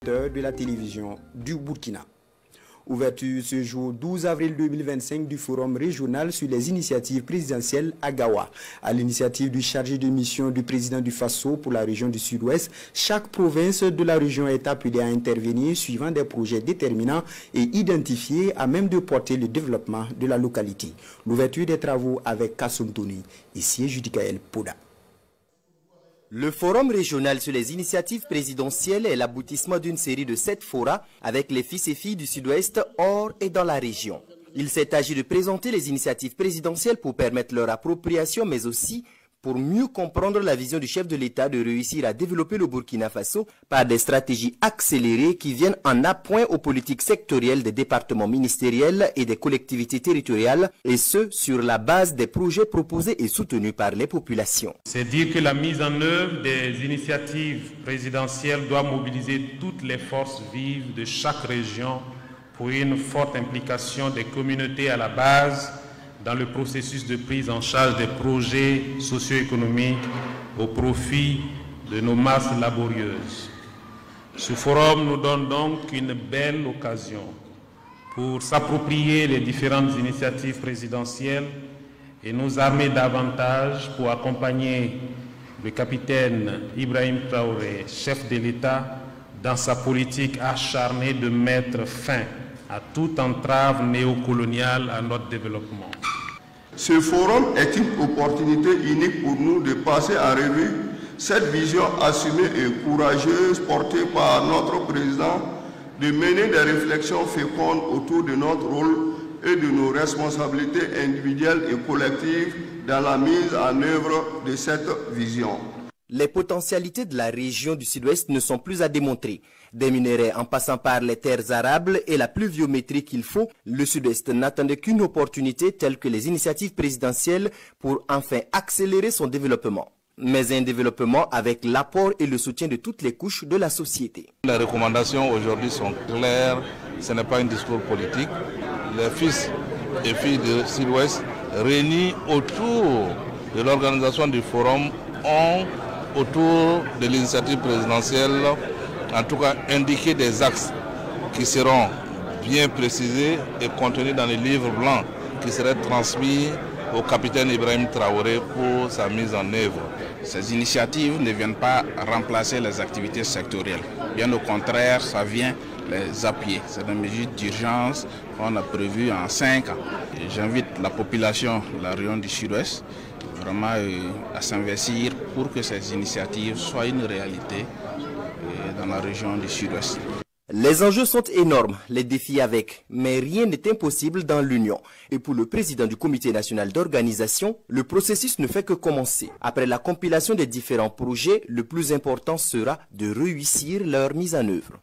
téléspectateurs de la télévision du Burkina. Ouverture ce jour 12 avril 2025 du forum régional sur les initiatives présidentielles à Gawa. À l'initiative du chargé de mission du président du Faso pour la région du Sud-Ouest, chaque province de la région est appelée à intervenir suivant des projets déterminants et identifiés à même de porter le développement de la localité. L'ouverture des travaux avec Kassoum Tony, ici Judikaël Poda. Le forum régional sur les initiatives présidentielles est l'aboutissement d'une série de 7 forats avec les fils et filles du Sud-Ouest hors et dans la région. Il s'est agi de présenter les initiatives présidentielles pour permettre leur appropriation, mais aussi pour mieux comprendre la vision du chef de l'État de réussir à développer le Burkina Faso par des stratégies accélérées qui viennent en appoint aux politiques sectorielles des départements ministériels et des collectivités territoriales, et ce, sur la base des projets proposés et soutenus par les populations. C'est dire que la mise en œuvre des initiatives présidentielles doit mobiliser toutes les forces vives de chaque région pour une forte implication des communautés à la base dans le processus de prise en charge des projets socio-économiques au profit de nos masses laborieuses. Ce forum nous donne donc une belle occasion pour s'approprier les différentes initiatives présidentielles et nous armer davantage pour accompagner le capitaine Ibrahim Traoré, chef de l'État, dans sa politique acharnée de mettre fin à toute entrave néocoloniale à notre développement. Ce forum est une opportunité unique pour nous de passer en revue cette vision assumée et courageuse portée par notre président de mener des réflexions fécondes autour de notre rôle et de nos responsabilités individuelles et collectives dans la mise en œuvre de cette vision. Les potentialités de la région du Sud-Ouest ne sont plus à démontrer. Des minerais en passant par les terres arables et la pluviométrie qu'il faut, le Sud-Ouest n'attendait qu'une opportunité telle que les initiatives présidentielles pour enfin accélérer son développement. Mais un développement avec l'apport et le soutien de toutes les couches de la société. Les recommandations aujourd'hui sont claires, ce n'est pas un discours politique. Les fils et filles du Sud-Ouest réunis autour de l'organisation du forum ont autour de l'initiative présidentielle, en tout cas indiquer des axes qui seront bien précisés et contenus dans les livres blancs qui seraient transmis au capitaine Ibrahim Traoré pour sa mise en œuvre. Ces initiatives ne viennent pas remplacer les activités sectorielles. Bien au contraire, ça vient les appuyer. C'est une mesure d'urgence qu'on a prévue en 5 ans. J'invite la population de la région du Sud-Ouest vraiment à s'investir pour que ces initiatives soient une réalité dans la région du Sud-Ouest. Les enjeux sont énormes, les défis avec, mais rien n'est impossible dans l'Union. Et pour le président du Comité national d'organisation, le processus ne fait que commencer. Après la compilation des différents projets, le plus important sera de réussir leur mise en œuvre.